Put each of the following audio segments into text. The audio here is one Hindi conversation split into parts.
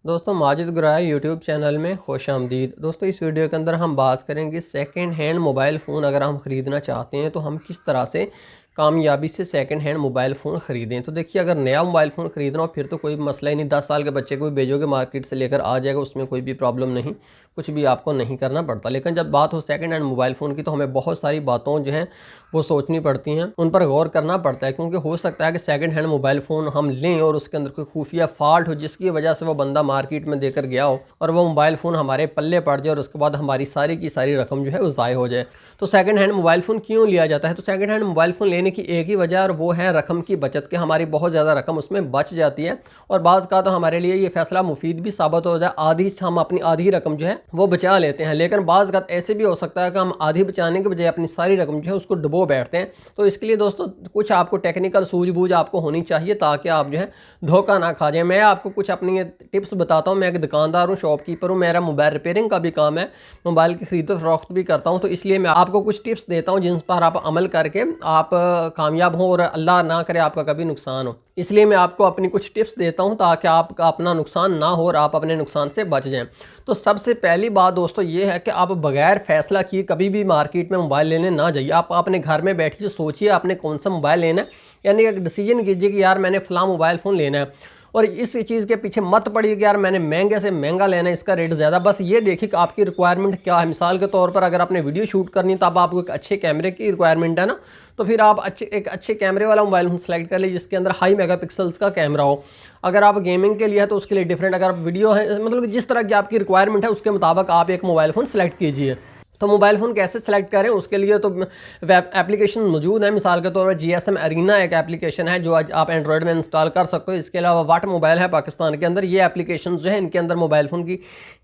दोस्तों माजिद गुराया यूट्यूब चैनल में खुश आमदीद। दोस्तों इस वीडियो के अंदर हम बात करेंगे सेकंड हैंड मोबाइल फ़ोन अगर हम ख़रीदना चाहते हैं तो हम किस तरह से कामयाबी से सेकंड हैंड मोबाइल फ़ोन ख़रीदें। तो देखिए, अगर नया मोबाइल फ़ोन ख़रीदना हो फिर तो कोई मसला ही नहीं, 10 साल के बच्चे को भी भेजोगे मार्केट से लेकर आ जाएगा, उसमें कोई भी प्रॉब्लम नहीं, कुछ भी आपको नहीं करना पड़ता। लेकिन जब बात हो सेकंड हैंड मोबाइल फ़ोन की तो हमें बहुत सारी बातों जो हैं वो सोचनी पड़ती हैं, उन पर गौर करना पड़ता है, क्योंकि हो सकता है कि सेकंड हैंड मोबाइल फ़ोन हम लें और उसके अंदर कोई खुफिया फ़ाल्ट हो जिसकी वजह से वो बंदा मार्केट में देकर गया हो और वो मोबाइल फ़ोन हमारे पल्ले पड़ जाए और उसके बाद हमारी सारी की सारी रकम जो है वो ज़ाय हो जाए। तो सेकंड हैंड मोबाइल फ़ोन क्यों लिया जाता है? तो सेकंड हैंड मोबाइल फ़ोन लेने की एक ही वजह और वो है रकम की बचत, के हमारी बहुत ज़्यादा रकम उसमें बच जाती है और बाज़ का तो हमारे लिए ये फैसला मुफीद भी साबित हो जाए, आधी हम अपनी आधी रकम जो है वो बचा लेते हैं। लेकिन बाज़ का ऐसे भी हो सकता है कि हम आधी बचाने के बजाय अपनी सारी रकम जो है उसको डुबो बैठते हैं। तो इसके लिए दोस्तों कुछ आपको टेक्निकल सूझबूझ आपको होनी चाहिए ताकि आप जो है धोखा ना खा जाए। मैं आपको कुछ अपनी टिप्स बताता हूँ। मैं एक दुकानदार हूँ, शॉपकीपर हूँ, मेरा मोबाइल रिपेयरिंग का भी काम है, मोबाइल की खरीदो फरोख्त भी करता हूँ। तो इसलिए मैं आपको कुछ टिप्स देता हूँ जिन पर आप अमल करके आप कामयाब हों और अल्लाह ना करे आपका कभी नुकसान हो। इसलिए मैं आपको अपनी कुछ टिप्स देता हूं ताकि आपका अपना नुकसान ना हो और आप अपने नुकसान से बच जाएं। तो सबसे पहली बात दोस्तों ये है कि आप बगैर फैसला किए कभी भी मार्केट में मोबाइल लेने ना जाइए। आप अपने घर में बैठिए, सोचिए आपने कौन सा मोबाइल लेना है, यानी एक डिसीजन कीजिए कि यार मैंने फ़लाँ मोबाइल फ़ोन लेना है और इस चीज़ के पीछे मत पड़िए कि यार मैंने महंगे से महंगा लेना है, इसका रेट ज़्यादा। बस ये देखिए कि आपकी रिक्वायरमेंट क्या है। मिसाल के तौर पर अगर आपने वीडियो शूट करनी है तो अब आपको एक अच्छे कैमरे की रिक्वायरमेंट है ना, तो फिर आप एक अच्छे कैमरे वाला मोबाइल फोन सेलेक्ट कर लीजिए जिसके अंदर हाई मेगापिक्सल्स का कैमरा हो। अगर आप गेमिंग के लिए है तो उसके लिए डिफरेंट, अगर आप वीडियो है मतलब जिस तरह की आपकी रिक्वायरमेंट है उसके मुताबिक आप एक मोबाइल फ़ोन सेलेक्ट कीजिए। तो मोबाइल फ़ोन कैसे सेलेक्ट करें उसके लिए तो वेब एप्लीकेशन मौजूद है। मिसाल के तौर पर GSM अरीना एक एप्लीकेशन है जो आज आप एंड्रॉयड में इंस्टॉल कर सकते हो। इसके अलावा वाट मोबाइल है पाकिस्तान के अंदर, ये एप्लीकेशन जो है इनके अंदर मोबाइल फ़ोन की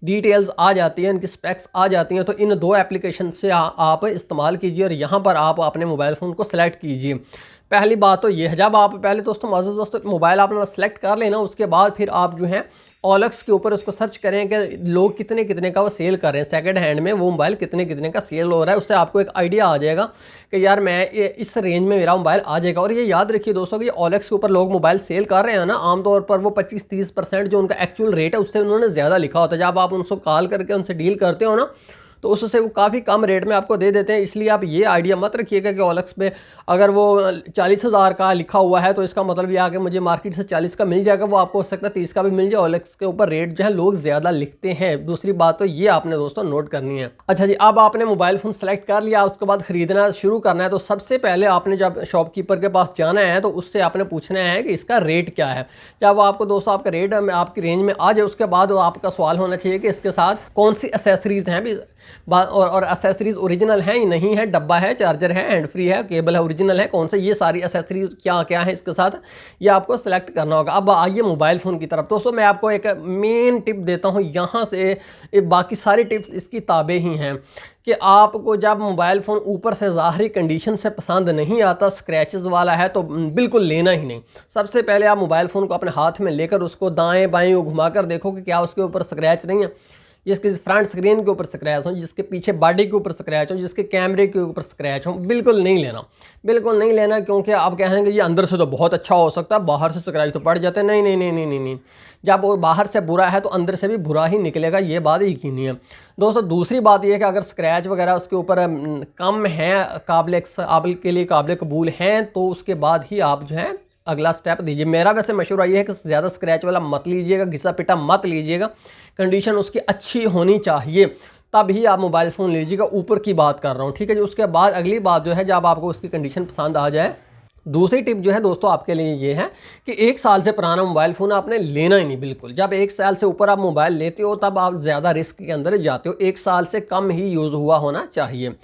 डिटेल्स आ जाती हैं, इनकी स्पेक्स आ जाती हैं। तो इन दो एप्लीकेशन से आप इस्तेमाल कीजिए और यहाँ पर आप अपने मोबाइल फ़ोन को सिलेक्ट कीजिए। पहली बात तो ये है, जब आप पहले दोस्तों माज़ दोस्तों मोबाइल आपने सेलेक्ट कर लेना, उसके बाद फिर आप जो है OLX के ऊपर उसको सर्च करें कि लोग कितने कितने का वो सेल कर रहे हैं, सेकंड हैंड में वो मोबाइल कितने कितने का सेल हो रहा है। उससे आपको एक आइडिया आ जाएगा कि यार मैं इस रेंज में मेरा मोबाइल आ जाएगा। और ये याद रखिए दोस्तों कि OLX के ऊपर लोग मोबाइल सेल कर रहे हैं ना, आमतौर पर वो 25-30% जो उनका एक्चुअल रेट है उससे उन्होंने ज़्यादा लिखा होता है। जब आप उनसे कॉल करके उनसे डील करते हो ना तो उससे वो काफ़ी कम रेट में आपको दे देते हैं। इसलिए आप ये आइडिया मत रखिएगा कि OLX पे अगर वो 40,000 का लिखा हुआ है तो इसका मतलब ये आगे मुझे मार्केट से 40 का मिल जाएगा, वो आपको हो सकता है 30 का भी मिल जाए। OLX के ऊपर रेट जो है लोग ज़्यादा लिखते हैं। दूसरी बात तो ये आपने दोस्तों नोट करनी है। अच्छा जी, अब आपने मोबाइल फ़ोन सेलेक्ट कर लिया, उसके बाद ख़रीदना शुरू करना है। तो सबसे पहले आपने जब शॉपकीपर के पास जाना है तो उससे आपने पूछना है कि इसका रेट क्या है। जब आपको दोस्तों आपका रेट आपकी रेंज में आ जाए उसके बाद आपका सवाल होना चाहिए कि इसके साथ कौन सी एसेसरीज़ हैं भी और एसेसरीज ओरिजिनल है या नहीं है, डब्बा है, चार्जर है, हैंड फ्री है, केबल है, ओरिजिनल है, कौन से, ये सारी एसेसरीज क्या क्या है इसके साथ, ये आपको सेलेक्ट करना होगा। अब आइए मोबाइल फ़ोन की तरफ। दोस्तों मैं आपको एक मेन टिप देता हूँ यहाँ से, बाकी सारी टिप्स इसकी ताबे ही हैं कि आपको जब मोबाइल फ़ोन ऊपर से ज़ाहरी कंडीशन से पसंद नहीं आता, स्क्रैचेस वाला है, तो बिल्कुल लेना ही नहीं। सबसे पहले आप मोबाइल फ़ोन को अपने हाथ में लेकर उसको दाएँ बाएँ घुमा कर देखो कि क्या उसके ऊपर स्क्रैच नहीं है, जिसके फ्रंट स्क्रीन के ऊपर स्क्रैच हो, जिसके पीछे बॉडी के ऊपर स्क्रैच हो, जिसके कैमरे के ऊपर स्क्रैच हो। बिल्कुल नहीं लेना, बिल्कुल नहीं लेना, क्योंकि आप कहेंगे ये अंदर से तो बहुत अच्छा हो सकता है, बाहर से स्क्रैच तो पड़ जाते हैं। नहीं नहीं नहीं नहीं नहीं नहीं, जब वो बाहर से बुरा है तो अंदर से भी बुरा ही निकलेगा, ये बात यकीनी है दोस्तों। दूसरी बात यह है कि अगर स्क्रैच वगैरह उसके ऊपर कम है, काबिल के लिए काबिल कबूल हैं, तो उसके बाद ही आप जो है अगला स्टेप दीजिए। मेरा वैसे मशवरा ये है कि ज़्यादा स्क्रैच वाला मत लीजिएगा, घिसा पिटा मत लीजिएगा, कंडीशन उसकी अच्छी होनी चाहिए, तब ही आप मोबाइल फ़ोन लीजिएगा। ऊपर की बात कर रहा हूँ, ठीक है जी। उसके बाद अगली बात जो है, जब आपको उसकी कंडीशन पसंद आ जाए, दूसरी टिप जो है दोस्तों आपके लिए ये है कि 1 साल से पुराना मोबाइल फ़ोन आपने लेना ही नहीं बिल्कुल। जब 1 साल से ऊपर आप मोबाइल लेते हो तब आप ज़्यादा रिस्क के अंदर जाते हो। 1 साल से कम ही यूज़ हुआ होना चाहिए।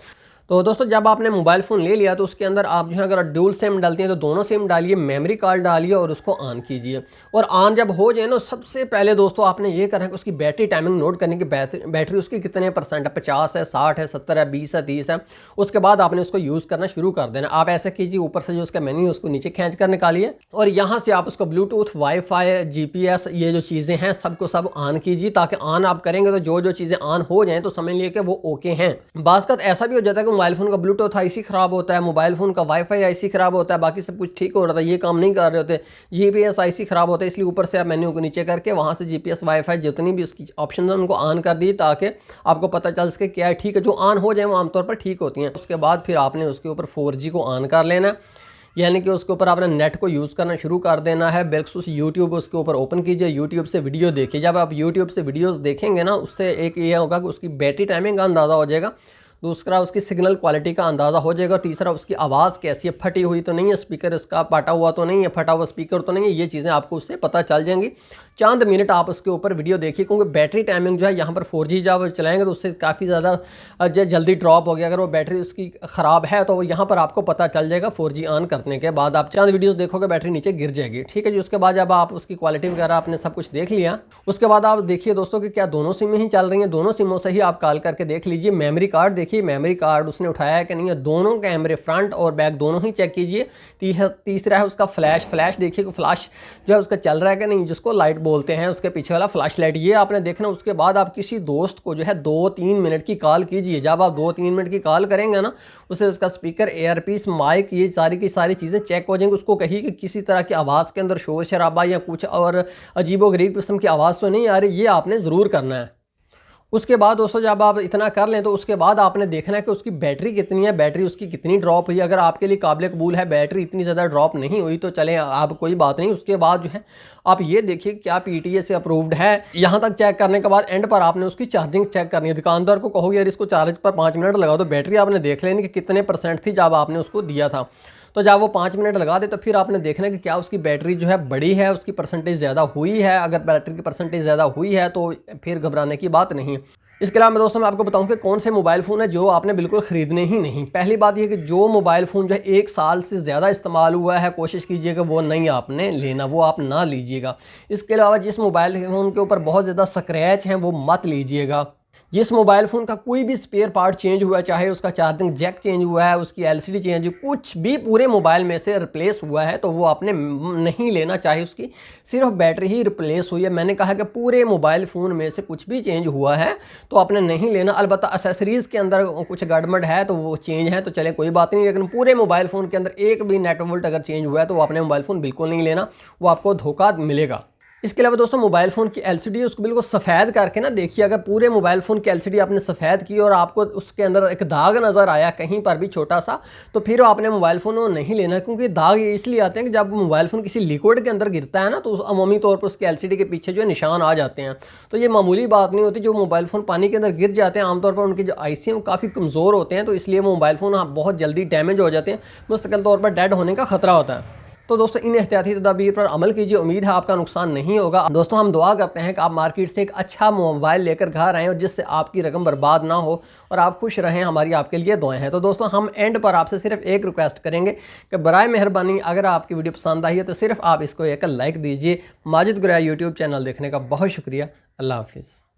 तो दोस्तों जब आपने मोबाइल फ़ोन ले लिया तो उसके अंदर आप जो है अगर ड्यूल सिम डालती हैं तो दोनों सिम डालिए, मेमोरी कार्ड डालिए और उसको ऑन कीजिए। और ऑन जब हो जाए ना, सबसे पहले दोस्तों आपने ये करना है कि उसकी बैटरी टाइमिंग नोट करने की, बैटरी उसकी कितने % है, 50 है, 60 है, 70 है, 20 है, 30 है। उसके बाद आपने उसको यूज़ करना शुरू कर देना। आप ऐसे कीजिए, ऊपर से जो उसका मेन्यू है उसको नीचे खींच कर निकालिए और यहाँ से आप उसको ब्लूटूथ, वाईफाई, GPS, ये जो चीज़ें हैं सबको सब ऑन कीजिए, ताकि ऑन आप करेंगे तो जो जो चीज़ें ऑन हो जाएँ तो समझ लिए कि वो ओके हैं। बाज़ का ऐसा भी हो जाता है कि मोबाइल फ़ोन का ब्लूटूथ आईसी ख़राब होता है, मोबाइल फ़ोन का वाईफाई आईसी ख़राब होता है, बाकी सब कुछ ठीक हो रहा था, ये काम नहीं कर रहे होते, जीपीएस आईसी ख़राब होता है, इसलिए ऊपर से आप मेन्यू को नीचे करके वहाँ से जीपीएस वाईफाई जितनी भी उसकी ऑप्शन है उनको ऑन कर दी, ताकि आपको पता चल सके क्या है ठीक है। जो ऑन हो जाए वो आमतौर पर ठीक होती हैं। उसके बाद फिर आपने उसके ऊपर 4G को ऑन कर लेना, यानी कि उसके ऊपर आपने नेट को यूज़ करना शुरू कर देना है। बिल्कुल यूट्यूब उसके ऊपर ओपन कीजिए, यूट्यूब से वीडियो देखिए। जब आप यूट्यूब से वीडियोस देखेंगे ना, उससे एक ये होगा कि उसकी बैटरी टाइमिंग का अंदाज़ा हो जाएगा, दूसरा उसकी सिग्नल क्वालिटी का अंदाज़ा हो जाएगा, तीसरा उसकी आवाज़ कैसी है, फटी हुई तो नहीं है, स्पीकर उसका पाटा हुआ तो नहीं है, फटा हुआ स्पीकर तो नहीं है, ये चीज़ें आपको उससे पता चल जाएंगी। चंद मिनट आप उसके ऊपर वीडियो देखिए, क्योंकि बैटरी टाइमिंग जो है यहाँ पर 4G जब चलाएंगे तो उससे काफ़ी ज़्यादा जल्दी ड्रॉप हो गया। अगर वो बैटरी उसकी ख़राब है तो यहाँ पर आपको पता चल जाएगा। 4G ऑन करने के बाद आप चंद वीडियोस देखोगे बैटरी नीचे गिर जाएगी, ठीक है जी। उसके बाद जब आप उसकी क्वालिटी वगैरह आपने सब कुछ देख लिया, उसके बाद आप देखिए दोस्तों कि क्या दोनों सिम ही चल रही हैं। दोनों सिमों से ही आप कॉल करके देख लीजिए। मेमोरी कार्ड देखिए, मेमोरी कार्ड उसने उठाया है कि नहीं है, दोनों कैमरे फ्रंट और बैक दोनों ही चेक कीजिए। तीसरा है उसका फ्लैश देखिए कि फ्लैश जो है उसका चल रहा है कि नहीं, जिसको लाइट बोलते हैं, उसके पीछे वाला फ्लैश लाइट, ये आपने देखना। उसके बाद आप किसी दोस्त को जो है 2-3 मिनट की कॉल कीजिए। जब आप 2-3 मिनट की कॉल करेंगे ना, उससे उसका स्पीकर, एयरपीस, माइक, ये सारी की सारी चीज़ें चेक हो जाएंगी। उसको कहिए कि किसी तरह की आवाज़ के अंदर शोर शराबा या कुछ और अजीबोगरीब किस्म की आवाज़ तो नहीं आ रही, ये आपने ज़रूर करना है। उसके बाद दोस्तों जब आप इतना कर लें तो उसके बाद आपने देखना है कि उसकी बैटरी कितनी है, बैटरी उसकी कितनी ड्रॉप हुई है। अगर आपके लिए काबिल कबूल है, बैटरी इतनी ज़्यादा ड्रॉप नहीं हुई तो चलें, आप कोई बात नहीं। उसके बाद जो है आप ये देखिए क्या PTA से अप्रूव्ड है। यहाँ तक चेक करने के बाद एंड पर आपने उसकी चार्जिंग चेक करनी है। दुकानदार को कहोगे यार इसको चार्ज पर 5 मिनट लगाओ, तो बैटरी आपने देख लेनी कि कितने % थी जब आपने उसको दिया था। तो जब वो 5 मिनट लगा दे तो फिर आपने देखना है कि क्या उसकी बैटरी जो है बड़ी है, उसकी परसेंटेज ज़्यादा हुई है। अगर बैटरी की परसेंटेज ज़्यादा हुई है तो फिर घबराने की बात नहीं। इसके अलावा मैं दोस्तों मैं आपको बताऊं कि कौन से मोबाइल फ़ोन है जो आपने बिल्कुल ख़रीदने ही नहीं। पहली बात यह कि जो मोबाइल फ़ोन जो है 1 साल से ज़्यादा इस्तेमाल हुआ है, कोशिश कीजिएगा वो नहीं आपने लेना, वो आप ना लीजिएगा। इसके अलावा जिस मोबाइल फ़ोन के ऊपर बहुत ज़्यादा स्क्रैच हैं वो मत लीजिएगा। जिस मोबाइल फ़ोन का कोई भी स्पेयर पार्ट चेंज हुआ है, चाहे उसका चार्जिंग जैक चेंज हुआ है, उसकी LCD चेंज हुई, कुछ भी पूरे मोबाइल में से रिप्लेस हुआ है तो वो आपने नहीं लेना। चाहे उसकी सिर्फ बैटरी ही रिप्लेस हुई है, मैंने कहा कि पूरे मोबाइल फ़ोन में से कुछ भी चेंज हुआ है तो आपने नहीं लेना। अलबत्ता एक्सेसरीज़ के अंदर कुछ गड़बड़ है तो वो चेंज है तो चले कोई बात नहीं, लेकिन पूरे मोबाइल फ़ोन के अंदर एक भी नेट वोल्ट अगर चेंज हुआ है तो वो अपने मोबाइल फ़ोन बिल्कुल नहीं लेना, वो आपको धोखा मिलेगा। इसके अलावा दोस्तों मोबाइल फ़ोन की LCD उसको बिल्कुल सफ़ेद करके ना देखिए। अगर पूरे मोबाइल फ़ोन की LCD आपने सफ़ेद की और आपको उसके अंदर एक दाग नज़र आया कहीं पर भी छोटा सा, तो फिर आपने मोबाइल फ़ोन वो नहीं लेना, क्योंकि दाग इसलिए आते हैं कि जब मोबाइल फ़ोन किसी लिक्विड के अंदर गिरता है ना तो अमूमी तौर पर उसकी LCD के पीछे जो है निशान आ जाते हैं। तो ये मामूली बात नहीं होती। जो मोबाइल फ़ोन पानी के अंदर गिर जाते हैं आमतौर पर उनके जो IC हैं वो काफ़ी कमज़ोर होते हैं, तो इसलिए वो मोबाइल फ़ोन बहुत जल्दी डैमेज हो जाते हैं, मुस्तकिल तौर पर डेड होने का ख़तरा होता है। तो दोस्तों इन एहतियाती तदाबीर पर अमल कीजिए, उम्मीद है आपका नुकसान नहीं होगा। दोस्तों हम दुआ करते हैं कि आप मार्केट से एक अच्छा मोबाइल लेकर घर आएँ और जिससे आपकी रकम बर्बाद ना हो और आप खुश रहें, हमारी आपके लिए दुआएं हैं। तो दोस्तों हम एंड पर आपसे सिर्फ एक रिक्वेस्ट करेंगे कि बराए मेहरबानी अगर आपकी वीडियो पसंद आई है तो सिर्फ आप इसको एक लाइक दीजिए। माजिद गुरैया यूट्यूब चैनल देखने का बहुत शुक्रिया। अल्लाह हाफिज़।